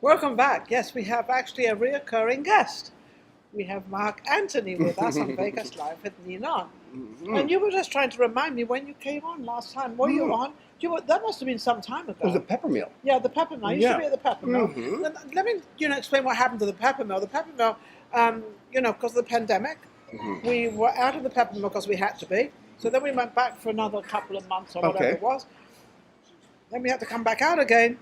Welcome back. Yes, we have actually a reoccurring guest. We have Marc-Anthony with us on Vegas Live with Ninon. And you were just trying to remind me when you came on last time. Were you on? That must have been some time ago. It was the pepper mill. Yeah, the pepper mill. I used to be at the pepper mill. Let me, explain what happened to the pepper mill. The pepper mill, because of the pandemic, we were out of the pepper mill because we had to be. So then we went back for another couple of months or whatever it was. Then we had to come back out again.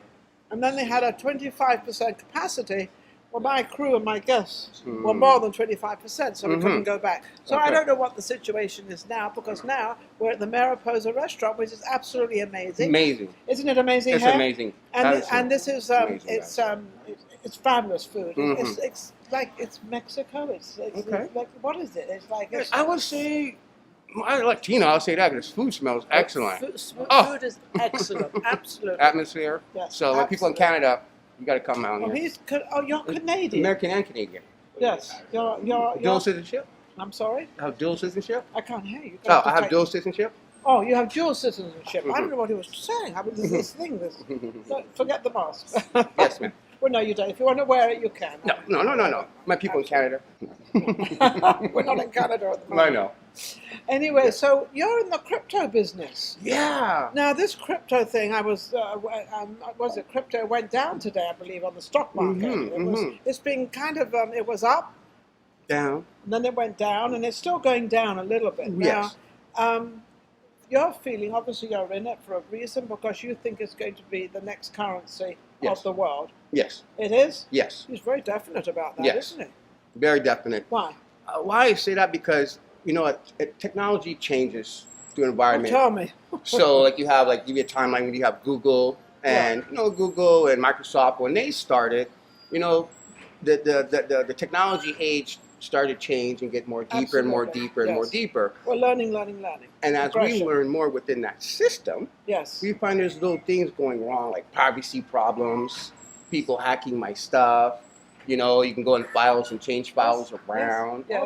And then they had a 25% capacity. Well, my crew and my guests were more than 25%, so we couldn't go back. So I don't know what the situation is now, because now we're at the Mariposa restaurant, which is absolutely amazing. Amazing. Isn't it amazing? It's amazing. And this is it's fabulous food. It's like it's Mexico. It's like, what is it? It's like I would say. Like Tina, I'll say that because food smells excellent. Food is excellent, absolutely. Atmosphere. Yes, so when people in Canada, you got to come out here. You're Canadian. American and Canadian. Yes, you're dual citizenship. I'm sorry. I have dual citizenship. I can't hear you. I have dual citizenship. Oh, you have dual citizenship. I don't know what he was saying. I mean, there's this thing. Forget the mask. Yes, ma'am. Well, no, you don't. If you want to wear it, you can. No. My people in Canada. We're not in Canada at the moment. I know. Anyway, so you're in the crypto business. Yeah. Now, this crypto thing, crypto went down today, I believe, on the stock market. It's been kind of, it was up. Down. And then it went down, and it's still going down a little bit. Yes. Now, you're feeling, obviously you're in it for a reason, because you think it's going to be the next currency of the world. Yes. It is? Yes. He's very definite about that, isn't he? Very definite. Why? Why I say that? Because, technology changes the environment. Tell me. So, like, you have, give you a timeline when you have Google and, Google and Microsoft, when they started, the technology age started to change and get more deeper and more deeper and more deeper. Well, learning. And as we learn more within that system, we find there's little things going wrong, like privacy problems, people hacking my stuff. You can go in files and change files around. Yes.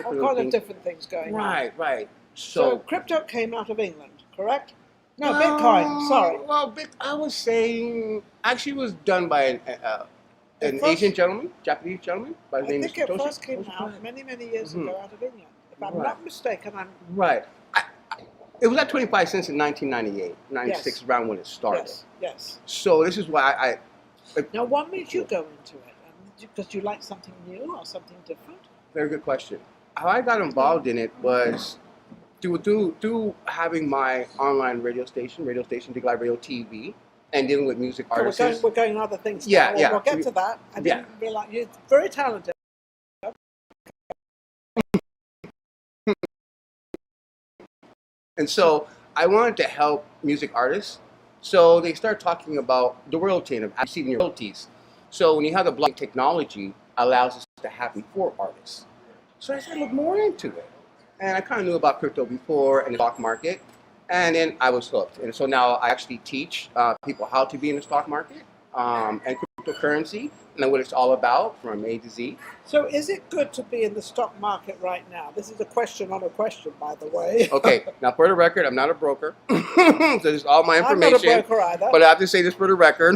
All kinds of different things going on. Right. So crypto came out of England, correct? No, Bitcoin, sorry. Well, I was saying, actually it was done by an Asian gentleman, Japanese gentleman, by the name of Satoshi. I think it first came out many years ago out of England. If I'm not mistaken, Right. It was at 25 cents in 1998, 96, around when it started. Yes. So this is why Now, what made you go into it? Because you like something new or something different? Very good question. How I got involved in it was through having my online radio station, Dig Live Radio TV, and dealing with music artists. We're going other things. Yeah. We'll get to that. I didn't realize you're very talented. And so I wanted to help music artists. So they started talking about the royalty and receiving your royalties. So when you have the blockchain technology, allows us to happen for artists. So I started to look more into it. And I kind of knew about crypto before and the stock market. And then I was hooked. And so now I actually teach people how to be in the stock market and cryptocurrency and what it's all about from A to Z. So is it good to be in the stock market right now? This is a question on a question, by the way. Okay. Now, for the record, I'm not a broker. So this is all my information. I'm not a broker either. But I have to say this for the record.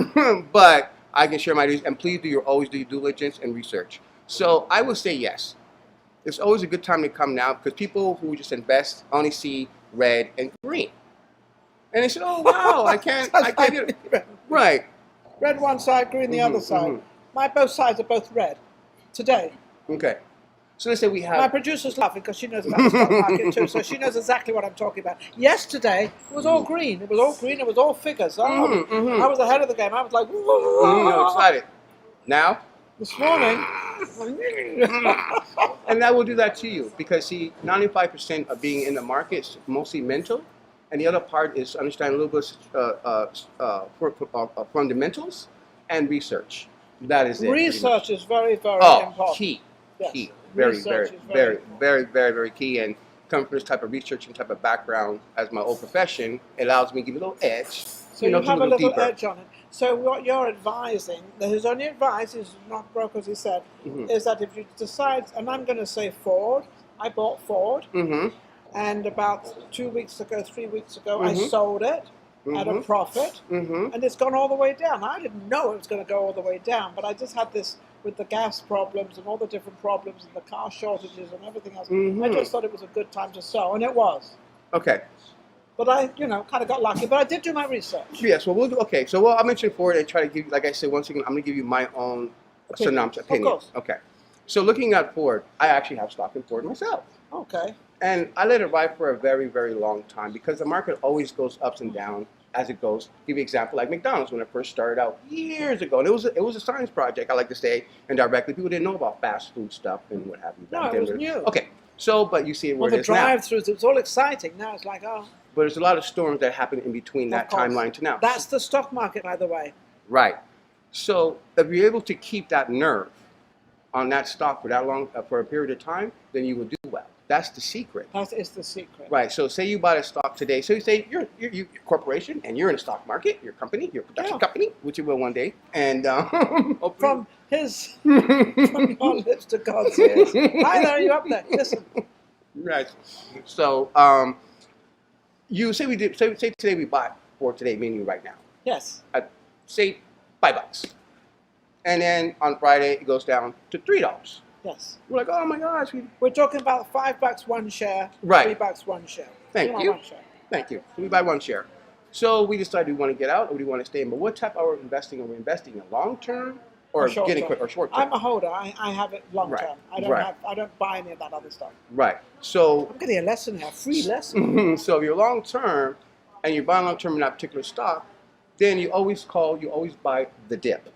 But I can share my news, and please always do your due diligence and research. So I would say yes. It's always a good time to come now because people who just invest only see red and green. And they say, oh, wow, I can't get it. Right. Red one side, green the other side. Both sides are both red today. Okay. So let's say we have... My producer's laughing because she knows about the stock market too, so she knows exactly what I'm talking about. Yesterday, it was all green. It was all green. It was all figures. I was ahead of the game. I was like... excited. Now? This morning... And that will do that to you because, see, 95% of being in the market is mostly mental, and the other part is understanding a little bit of fundamentals and research. That is it. Research is very, very important. Key. Yes. Key. Very key. And coming from this type of research and type of background as my old profession, it allows me to give a little edge. So you have a little edge on it. So what you're advising, his only advice is not broke, as he said, is that if you decide, and I'm going to say Ford, I bought Ford, and about 2 weeks ago, 3 weeks ago, I sold it. at a profit, and it's gone all the way down. I didn't know it was going to go all the way down, but I just had this with the gas problems and all the different problems and the car shortages and everything else. I just thought it was a good time to sell, and it was. Okay. But I, kind of got lucky. But I did do my research. Yes, well, we'll do. Okay, so I'll mention Ford and try to give, like I said, once again, I'm going to give you my own synopsis opinion. Of course. Okay. So looking at Ford, I actually have stock in Ford myself. Okay. And I let it ride for a very, very long time because the market always goes ups and down as it goes. Give you an example, like McDonald's when it first started out years ago, and it was a science project. I like to say indirectly, people didn't know about fast food stuff and what have you. No, it was new. Okay, so but you see where it is now. The drive-throughs, it was all exciting. Now it's like, oh. But there's a lot of storms that happen in between that timeline to now. That's the stock market, by the way. Right. So if you're able to keep that nerve on that stock for that long, for a period of time, then you will do well. That's the secret. That is the secret. Right. So say you bought a stock today. So you say you're a corporation and you're in the stock market, your company, your production company, which you will one day. And from your lips to God's ears. Hi there, you up there? Listen. Right. So you say say today we bought for today, meaning right now. Yes. At say $5. And then on Friday it goes down to $3. Yes. We're like, oh my gosh. We're talking about $5 one share, right. $3 one share. Thank you. One share. Thank you. So we buy one share. So we decide we want to get out or we want to stay in. But what type of investing are we investing in? Long term or getting quick or short term? I'm a holder. I have it long term. I don't buy any of that other stuff. Right. So I'm getting a lesson here, free lesson. So if you're long term and you're buying long term in that particular stock, then you always buy the dip.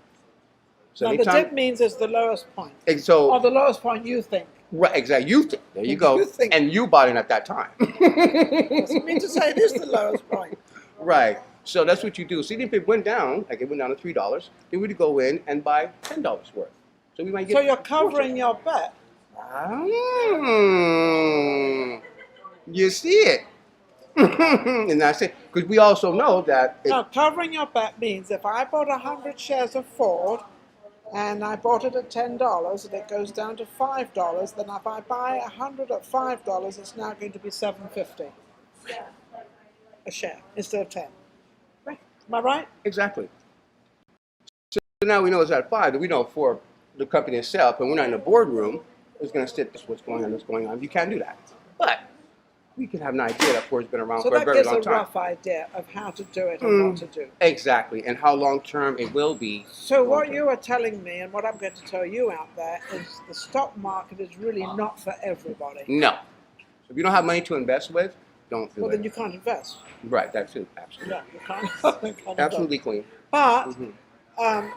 So now, the dip means it's the lowest point. So, or the lowest point you think. Right, exactly. You think. There you go. And you bought it at that time. Doesn't mean to say it is the lowest point. Right. So that's what you do. So even if it went down, like it went down to $3, then we'd go in and buy $10 worth. So we might get. So you're covering your bet. You see it. And that's it. Because we also know that. Now, covering your bet means if I bought 100 shares of Ford, and I bought it at $10, and it goes down to $5, then if I buy 100 at $5, it's now going to be $7.50 a share instead of 10. Right. Am I right? Exactly. So now we know it's at 5, we know for the company itself, and we're not in the boardroom, it's going to sit what's going on. You can't do that. But we can have an idea that Ford's been around for a very long time. So that gives a rough idea of how to do it and what to do. Exactly, and how long term it will be. So what you are telling me, and what I'm going to tell you out there, is the stock market is really not for everybody. No. So if you don't have money to invest with, don't do it. Well, then you can't invest. Right, that's it, absolutely. Yeah, you can't absolutely clean. But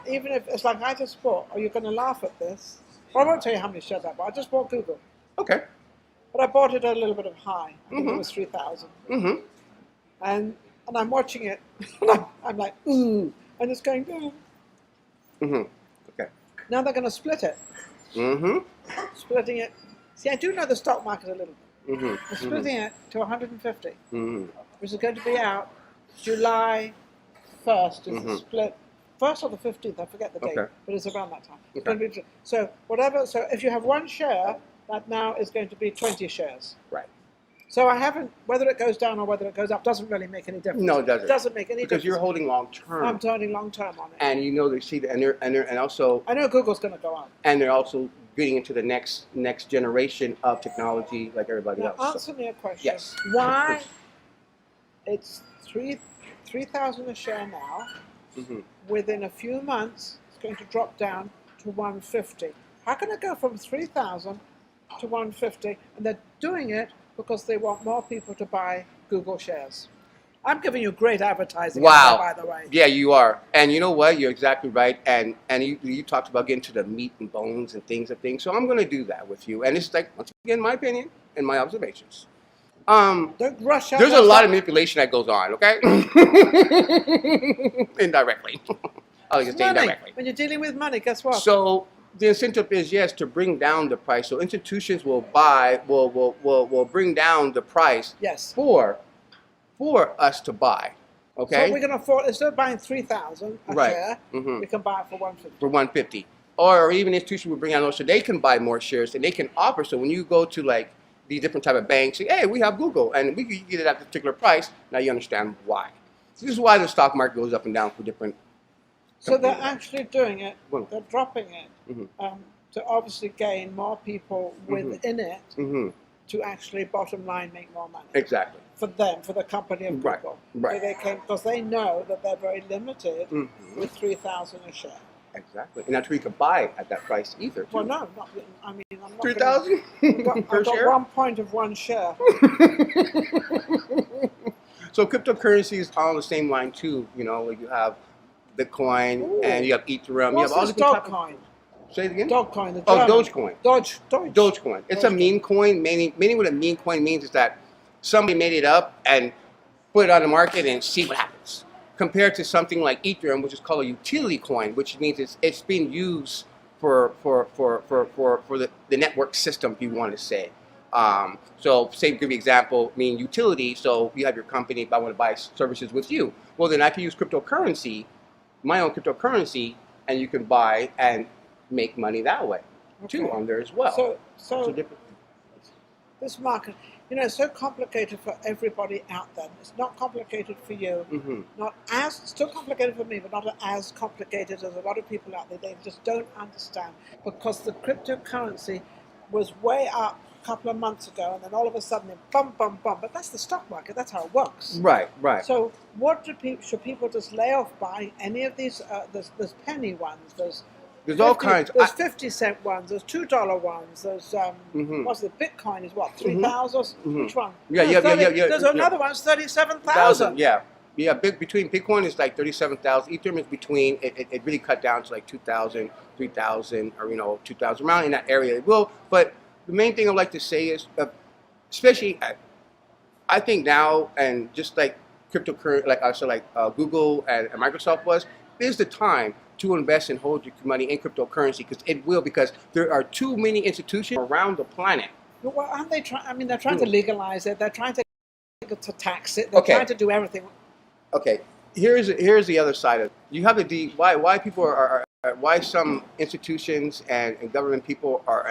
even if, it's like I just bought, are you going to laugh at this? Well, I won't tell you how many shares I bought. I just bought Google. Okay. But I bought it at a little bit of high. I think it was 3,000. And I'm watching it, and I'm like, ooh, and it's going down. Okay. Now they're going to split it. Splitting it. See, I do know the stock market a little bit. They're splitting it to 150, which is going to be out July 1st. Is the split. 1st or the 15th, I forget the date, but it's around that time. So whatever. So if you have one share, that now is going to be 20 shares. Right. So I haven't, whether it goes down or whether it goes up, doesn't really make any difference. No, it doesn't. It doesn't make any difference. Because you're holding long term. I'm holding long term on it. And you know they see that, and also. I know Google's going to go on. And they're also getting into the next generation of technology, like everybody else. Answer me a question. Yes. Why it's 3,000 a share now? Within a few months, it's going to drop down to 150. How can it go from 3,000 to 150? And they're doing it because they want more people to buy Google shares. I'm giving you great advertising. Wow. By the way. Yeah, you are. And you know what? You're exactly right. And you talked about getting to the meat and bones and things. So I'm going to do that with you. And it's like, once again, my opinion and my observations. Don't rush out. There's a lot of manipulation that goes on, okay? Indirectly. I'll just say indirectly. When you're dealing with money, guess what? So the incentive is, yes, to bring down the price. So institutions will bring down the price for us to buy. Okay? So we're going to afford, instead of buying 3,000 a share, we can buy it for 150. For 150. Or even institutions will bring down those so they can buy more shares and they can offer. So when you go to like these different type of banks, say, hey, we have Google and we can get it at a particular price. Now you understand why. This is why the stock market goes up and down for different. So they're actually doing it. Well, They're dropping it to obviously gain more people within it to actually bottom line make more money. Exactly. For them, for the company of people. Right. So they came because they know that they're very limited with 3,000 a share. Exactly. And that's where you can buy at that price either. Too. Well, no, not. I mean, I'm not. 3,000 per I've got share. 1 point of 1 share. So cryptocurrency is on the same line too. You know, like you have Bitcoin and you have Ethereum. What's you have all this Dogecoin? Dogecoin? Say it again. Dogecoin. The Oh, German. Dogecoin. Dogecoin. It's a meme coin. Meaning what a meme coin means is that somebody made it up and put it on the market and see what happens. Compared to something like Ethereum, which is called a utility coin, which means it's being used for the network system, if you want to say. So say, give you an example, mean utility. So you have your company, if I want to buy services with you, well then I can use cryptocurrency, my own cryptocurrency, and you can buy and make money that way too on there as well. So this market, you know, it's so complicated for everybody out there. It's not complicated for you. Still complicated for me, but not as complicated as a lot of people out there. They just don't understand because the cryptocurrency was way up a couple of months ago, and then all of a sudden, it bum. But that's the stock market. That's how it works. Right. So, what should people just lay off buying any of these? There's penny ones. There's all kinds. There's 50-cent ones. There's $2 ones. There's what's the Bitcoin is what 3,000? Which one? Yeah. There's another one's 37,000. Yeah. Between Bitcoin is like 37,000. Ethereum is between. It really cut down to like 2,000, 3,000, or 2,000 around in that area. It will. But the main thing I'd like to say is, especially, I think now and just like cryptocurrency, like Google and Microsoft was, is the time to invest and hold your money in cryptocurrency because there are too many institutions around the planet. Well, aren't they trying? I mean, they're trying to legalize it. They're trying to tax it. They're trying to do everything. Okay, here's the other side of it. You have why people why some institutions and government people are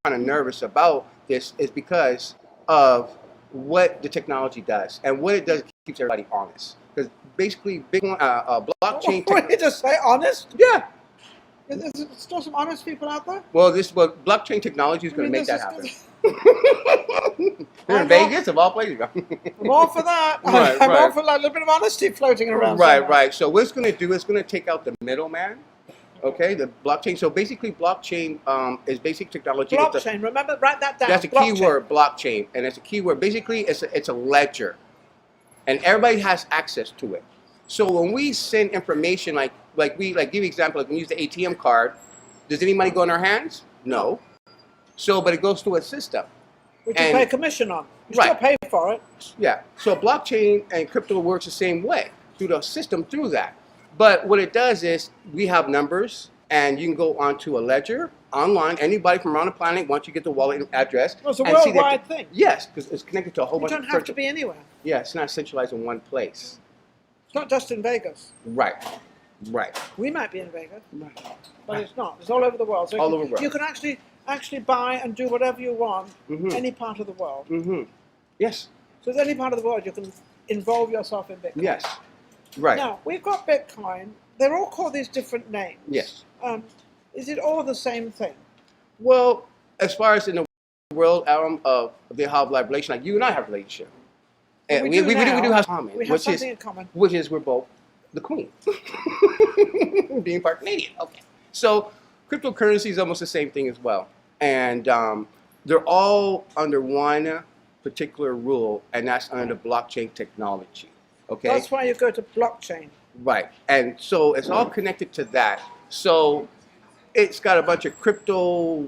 kind of nervous about this is because of what the technology does and what it does keeps everybody honest. Because basically, blockchain. What did you just say? Honest? Yeah. Is there still some honest people out there? Well, blockchain technology is going to make that happen. They're in Vegas, of all places. I'm all for that. I'm all for a little bit of honesty floating around. Right. So what it's going to do is going to take out the middleman. Okay, the blockchain. So basically, blockchain is basic technology. Blockchain. Remember, write that down. That's a key word, blockchain, and it's a key word. Basically, it's a ledger, and everybody has access to it. So when we send information, give you an example, like when we use the ATM card, does any money go in our hands? No. So, but it goes through a system. Which you pay commission on. You still pay for it. Yeah. So blockchain and crypto works the same way, through the system, through that. But what it does is we have numbers, and you can go onto a ledger online. Anybody from around the planet, once you get the wallet address. Well, it's a worldwide thing. Yes, because it's connected to a whole bunch of... You don't have to be anywhere. Yeah, it's not centralized in one place. It's not just in Vegas. Right. We might be in Vegas, but it's not. It's all over the world. So all over the world. You can actually buy and do whatever you want any part of the world. Yes. So there's any part of the world you can involve yourself in Bitcoin. Yes. Right. Now, we've got Bitcoin. They're all called these different names. Yes. Is it all the same thing? Well, as far as in the world of the have relation, like you and I have a relationship. And we do have common. We have something in common. Which is we're both the queen. Being part Canadian. Okay. So cryptocurrency is almost the same thing as well. And they're all under one particular rule, and that's under the blockchain technology. Okay. That's why you go to blockchain. Right. And so it's all connected to that. So it's got a bunch of crypto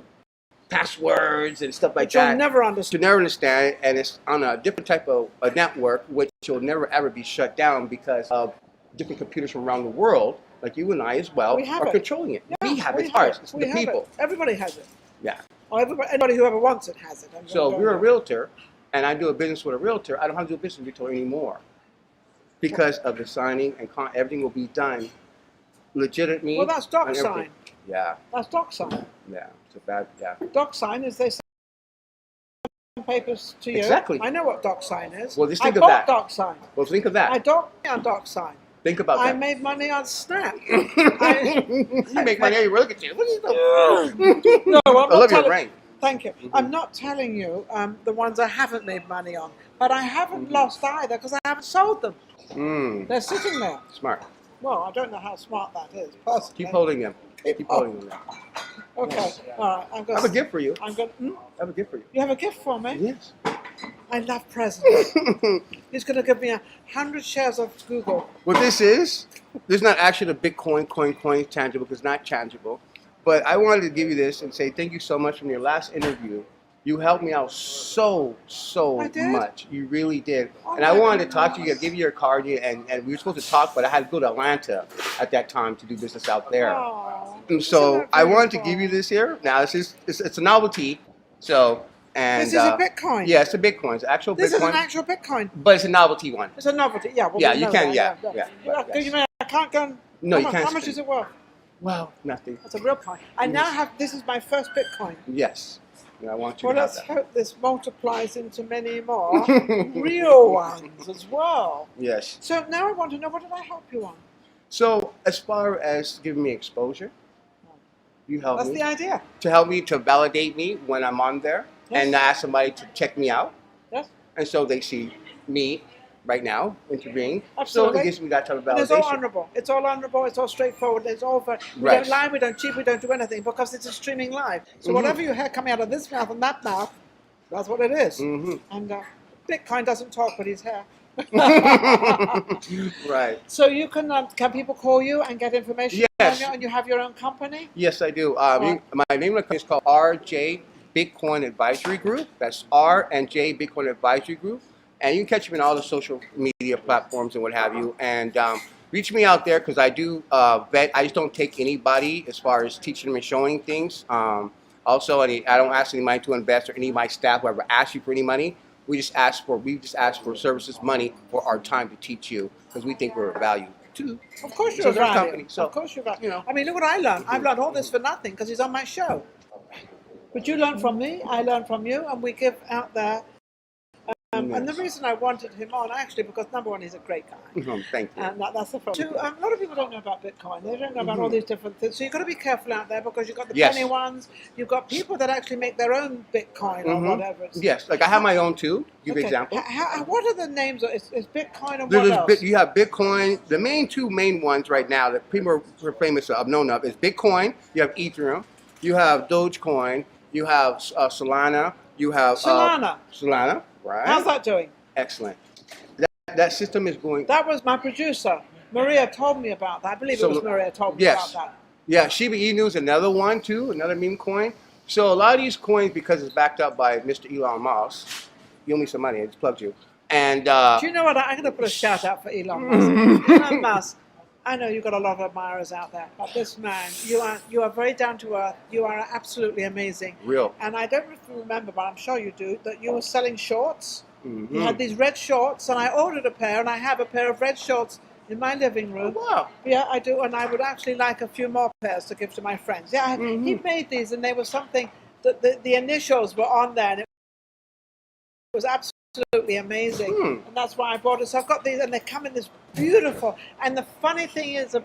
passwords and stuff like that. You'll never understand. To never understand, and it's on a different type of a network, which will never ever be shut down because of different computers from around the world, like you and I as well, are controlling it. Yeah, we have it. It's ours. It's the people. Everybody has it. Yeah. Or anybody who ever wants it has it. So if you're a realtor, and I do a business with a realtor, I don't have to do business with a realtor anymore because of the signing and everything will be done legitimately. Well, that's DocSign. Yeah. That's DocSign. Yeah. It's a bad. Yeah. DocSign is they papers to you. Exactly. I know what DocSign is. Well, just I think of bought that. DocSign. Well, think of that. I don't on DocSign. Think about I that. made money on Snap. You make money. You look at you. What are you doing? No, I'm I not love your telling. brain. Thank you. I'm not telling you the ones I haven't made money on, but I haven't lost either because I haven't sold them. They're sitting there. Smart. Well, I don't know how smart that is, personally. Keep holding them. Keep holding them. Okay. All right. I have a gift for you. I'm going. I have a gift for you. You have a gift for me? Yes. I love presents. He's going to give me 100 shares of Google. What this is not actually the Bitcoin coin tangible because it's not tangible. But I wanted to give you this and say thank you so much from your last interview. You helped me out so much. You really did. And I wanted to talk to you, give you your card, and we were supposed to talk, but I had to go to Atlanta at that time to do business out there. Oh, And so I wanted to give you this here. Now it's a novelty. So and this is a Bitcoin. Yeah, it's a Bitcoin. It's actual This Bitcoin. is an actual Bitcoin. But it's a novelty one. It's a novelty. Yeah. Well, Yeah, we you know can. that, Yeah. You mean I can't go? And, No, you can't How much spend. is it worth? Well, nothing. It's a real coin. I now have. This is my first Bitcoin. Yes. And I want you Well, to have let's that. hope this multiplies into many more real ones as well. Yes. So now I want to know, what did I help you on? So as far as giving me exposure, you help That's me the idea. to help me to validate me when I'm on there, Yes. and ask somebody to check me out, Yes. and so they see me right now intervening. Absolutely. So it gives me that type of And it's all validation. honourable. It's all honourable. It's all straightforward. It's all for, we Right. don't lie, we don't cheat, we don't do anything because it's a streaming live. So whatever you hear coming out of this mouth and that mouth, that's what it is. And Bitcoin doesn't talk, but he's here. Right. So you can people call you and get information Yes. from you, and you have your own company? Yes, I do. Right. My name of the company is called RJ Bitcoin Advisory Group. That's R and J Bitcoin Advisory Group. And you can catch me on all the social media platforms and what have you. And reach me out there because I do vet. I just don't take anybody as far as teaching them and showing things. Also, I don't ask anybody to invest or any of my staff will ever ask you for any money. We just ask for services, money for our time to teach you because we think we're of value too. Of course So you're they're a value. company, so, of course you're value. you know. I mean, look what I learned. I've learned all this for nothing because he's on my show. But you learn from me, I learn from you, and we give out there. And the reason I wanted him on, actually, because number one, he's a great guy. Thank you. And that's the first. Two, a lot of people don't know about Bitcoin. They don't know about all these different things. So you've got to be careful out there because you've got the Yes. penny ones. You've got people that actually make their own Bitcoin or whatever. Yes, like I have my own too. Give you an example. What are the names? Is Bitcoin and what else? You have Bitcoin. The two main ones right now that people are famous of, known of, is Bitcoin. You have Ethereum. You have Dogecoin. You have Solana. You have Solana. Solana, right? How's that doing? Excellent. That system is going. That was my producer. Maria told me about that. I believe it was Maria told me yes. about that. Yeah, Shiba Inu is another one too, another meme coin. So a lot of these coins, because it's backed up by Mr. Elon Musk, you owe me some money. I just plugged you. And do you know what? I'm going to put a shout out for Elon Musk. Elon Musk. I know you've got a lot of admirers out there, but this man, you are very down to earth. You are absolutely amazing. Real. And I don't remember, but I'm sure you do, that you were selling shorts. You had these red shorts, and I ordered a pair, and I have a pair of red shorts in my living room. Oh, wow. Yeah, I do, and I would actually like a few more pairs to give to my friends. Yeah, he made these, and they were something that the initials were on there, and it was absolutely amazing. And that's why I bought it. So I've got these, and they come in this beautiful. And the funny thing is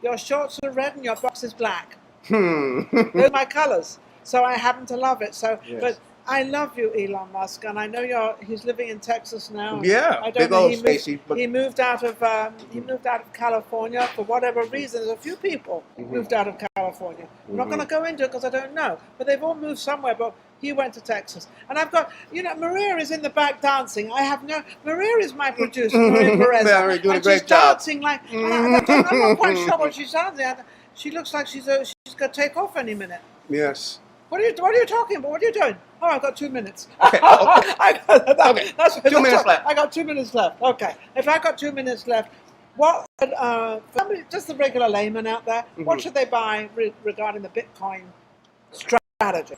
your shorts are red and your box is black. Those are my colors. So I happen to love it. So, Yes. but I love you, Elon Musk, and I know he's living in Texas now. Yeah, I don't big know, old he Stacy. moved out of California for whatever reason. There's a few people moved out of California. I'm not going to go into it because I don't know, but they've all moved somewhere. But he went to Texas, and I've got Maria is in the back dancing. Maria is my producer, Maria Pureza, Maria, doing a and great she's job. dancing like. I'm not quite sure what she's dancing. She looks like she's going to take off any minute. Yes. What are you talking about? What are you doing? Oh, I've got 2 minutes. Okay. Okay. That's 2 minutes left. I got 2 minutes left. Okay. If I got 2 minutes left, what somebody, just the regular layman out there, what should they buy regarding the Bitcoin strategy?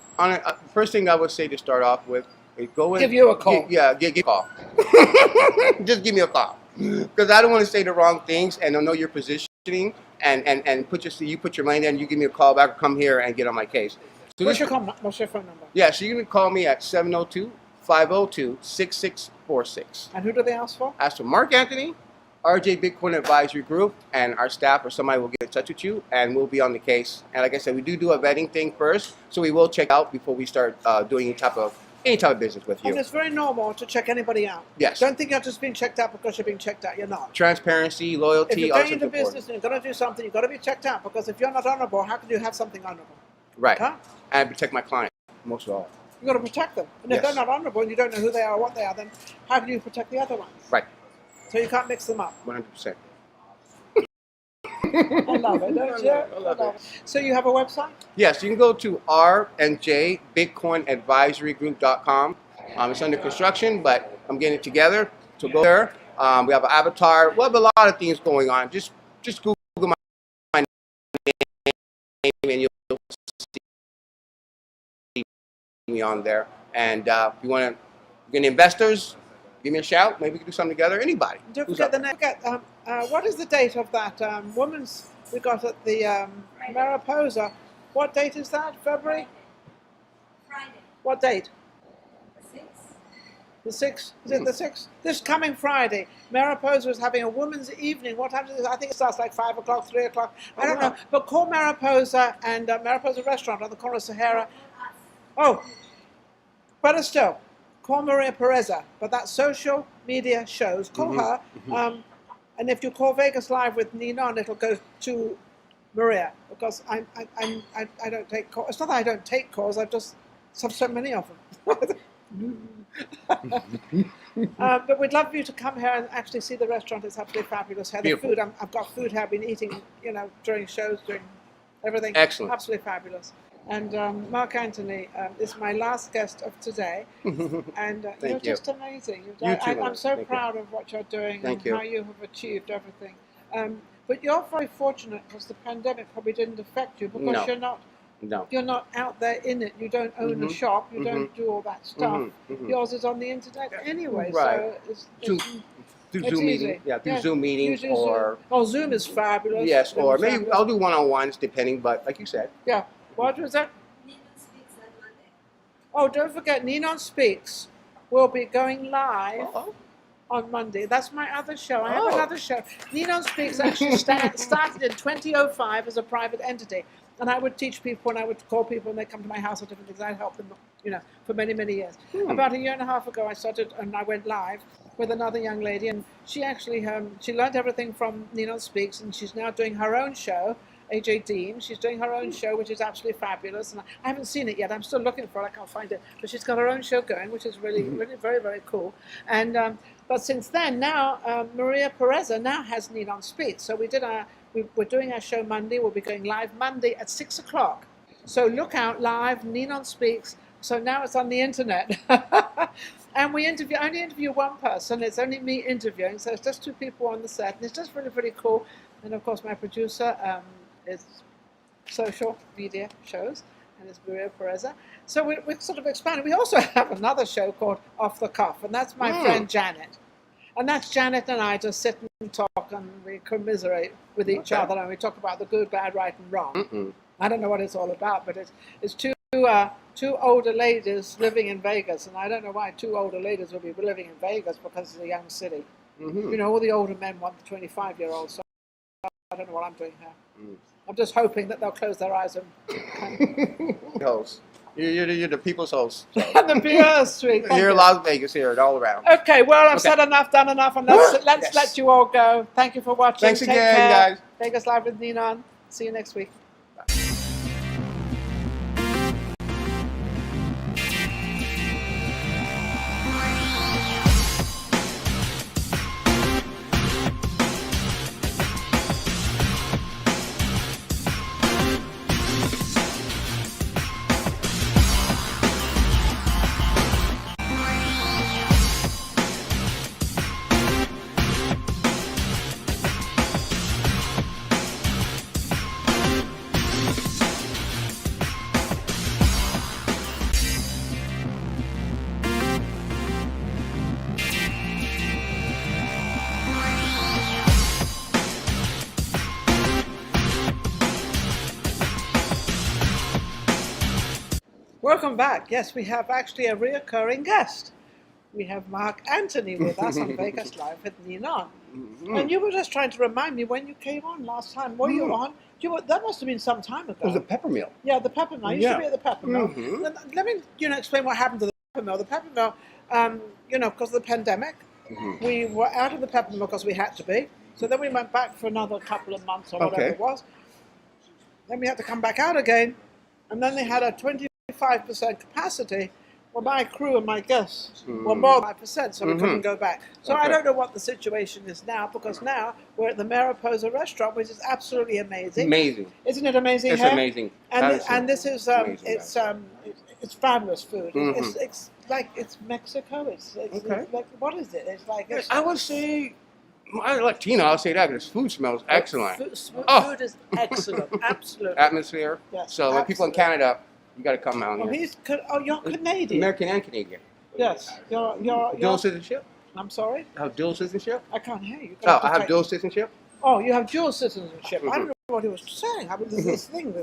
First thing I would say to start off with is go in. Give you a call. Give a call. Just give me a call because I don't want to say the wrong things and I know your positioning and put your money there and you give me a call back or come here and get on my case. So What's your phone number? Yeah, so you can call me at 702-502-6646. And who do they ask for? Ask for Marc-Anthony, RJ Bitcoin Advisory Group, and our staff or somebody will get in touch with you, and we'll be on the case. And like I said, we do a vetting thing first, so we will check out before we start doing any type of business with you. And it's very normal to check anybody out. Yes. Don't think you're just being checked out because you're being checked out. You're not. Transparency, loyalty, if you're all going into sorts of business and you're going to do something, you've got to be checked out, because if you're not honorable, how can you have something honorable? Right. Huh? And protect my client, most of all. You've got to protect them. And if Yes. they're not honorable and you don't know who they are or what they are, then how can you protect the other ones? Right. So you can't mix them up. 100%. I love it, don't you? I love it. So you have a website? Yes, you can go to rnjbitcoinadvisorygroup.com. It's under construction, but I'm getting it together. So go there. We have an avatar. We have a lot of things going on. Just Google my name and you'll see me on there. And if you want to get any investors, give me a shout. Maybe we can do something together. Anybody. Don't forget what is the date of that women's we got at the Mariposa? What date is that? February? Friday. What date? 6. The 6th? Is it the 6th? This coming Friday, Mariposa is having a women's evening. What time is it? I think it starts like 5 o'clock, 3 o'clock. I don't know. But call Mariposa and Mariposa Restaurant on the corner of Sahara. Oh, better still, call Maria Pureza. But that's social media shows. Call her. And if you call Vegas Live with Ninon, it'll go to Maria, because I don't take calls. It's not that I don't take calls. I've just have so many of them. But we'd love you to come here and actually see the restaurant. It's absolutely fabulous. Here, the food, I've got food here. I've been eating, during shows, during everything. Excellent. Absolutely fabulous. And Marc-Anthony is my last guest of today. And you're just amazing. I'm so proud of what you're doing and how you have achieved everything. But you're very fortunate, because the pandemic probably didn't affect you, because you're not out there in it. You don't own a shop. You don't do all that stuff. Yours is on the internet anyway. Right. So through Zoom meetings. Yeah, through Zoom meetings or... Zoom. Zoom is fabulous. Yes, or maybe I'll do one-on-ones depending, but like you said. Yeah. What was that? Ninon Speaks on Monday. Oh, don't forget, Ninon Speaks will be going live on Monday. That's my other show. I have another show. Ninon Speaks actually started in 2005 as a private entity. And I would teach people, and I would call people, and they come to my house or different things. I'd help them, for many, many years. About a year and a half ago, I started, and I went live with another young lady, and she actually, she learned everything from Ninon Speaks, and she's now doing her own show, AJ Dean. She's doing her own show, which is absolutely fabulous. And I haven't seen it yet. I'm still looking for it. I can't find it. But she's got her own show going, which is really, really very, very cool. And but since then, now Maria Pureza now has Ninon Speaks. So we're doing our show Monday. We'll be going live Monday at 6 o'clock. So look out, live, Ninon Speaks. So now it's on the internet. And we only interview one person. It's only me interviewing. So it's just 2 people on the set. And it's just really, really cool. And of course, my producer is social media shows, and it's Maria Pureza. So we're sort of expanding. We also have another show called Off the Cuff, and that's my friend Janet. And that's Janet and I just sit and talk, and we commiserate with each other, and we talk about the good, bad, right, and wrong. I don't know what it's all about, but it's two older ladies living in Vegas, and I don't know why 2 older ladies will be living in Vegas, because it's a young city. All the older men want the 25-year-olds, so I don't know what I'm doing here. I'm just hoping that they'll close their eyes and... Host. You're the people's host. So. The PR Street. Here in Las Vegas, here and all around. Okay, well, I've said enough, done enough, and let's let you all go. Thank you for watching. Thanks Take again, care. guys. Vegas Live with Ninon. See you next week. Welcome back. Yes, we have actually a reoccurring guest. We have Marc-Anthony with us on Vegas Live with Ninon. And you were just trying to remind me when you came on last time. Were you on? That must have been some time ago. It was a pepper mill. Yeah, the pepper mill. I used to be at the pepper mill. Let me, explain what happened to the pepper mill. The pepper mill, because of the pandemic, we were out of the pepper mill because we had to be. So then we went back for another couple of months or whatever it was. Then we had to come back out again, and then they had a 25% capacity. Well, my crew and my guests were more than 5%, so we couldn't go back. So I don't know what the situation is now, because now we're at the Mariposa restaurant, which is absolutely amazing. Amazing. Isn't it amazing? It's amazing. And this is amazing, it's fabulous food. It's like it's Mexico. It's like, what is it? It's like I would say. I'm Latino, I'll say that, because food smells excellent. Food is excellent, absolutely. Atmosphere. Yes, so when people in Canada, you got to come out here. You're Canadian. American and Canadian. Yes, you're dual citizenship? I'm sorry? I have dual citizenship? I can't hear you. I have dual citizenship? Oh, you have dual citizenship. I don't know what he was saying. I mean, there's this thing.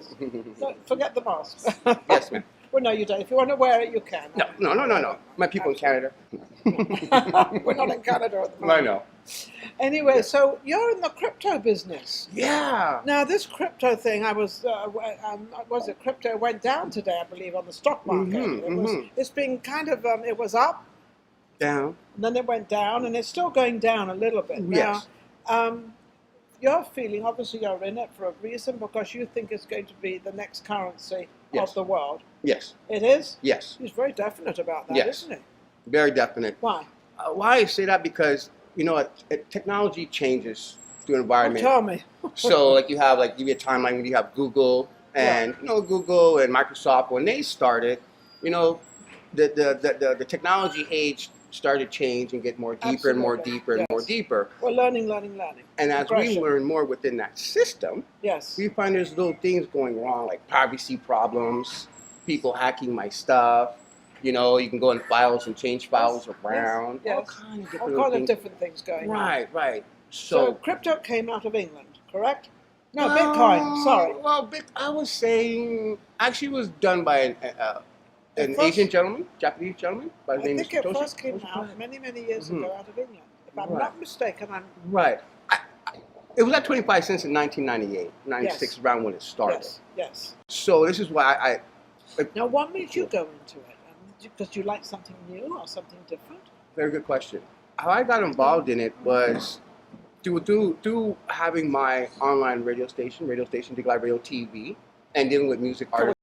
Forget the mask. Yes, ma'am. Well, no, you don't. If you want to wear it, you can. No. My people in Canada. We're not in Canada at the moment. I know. Anyway, so you're in the crypto business. Yeah. Now, this crypto thing, crypto went down today, I believe, on the stock market. It's been kind of, it was up. Down. And then it went down, and it's still going down a little bit. Yes. Now, you're feeling, obviously you're in it for a reason, because you think it's going to be the next currency of the world. Yes. It is? Yes. He's very definite about that, isn't he? Very definite. Why? Why I say that? Because, technology changes the environment. Tell me. So, like, you have, give you a timeline when you have Google, and, Google and Microsoft, when they started, the technology age started to change and get more deeper and more deeper and more deeper. We're learning. And as we learn more within that system, we find there's little things going wrong, like privacy problems, people hacking my stuff. You can go in files and change files around. Yes. All kinds of different things going on. Right. So crypto came out of England, correct? No, Bitcoin. Sorry. Well, I was saying actually was done by an Asian gentleman, Japanese gentleman, by the name of Satoshi. I think it first came out many years ago out of England. If I'm not mistaken, Right. It was at 25 cents in 1998, 96, around when it started. Yes. So this is why Now, what made you go into it? Because you like something new or something different? Very good question. How I got involved in it was through having my online radio station, Big Live Radio TV, and dealing with music artists.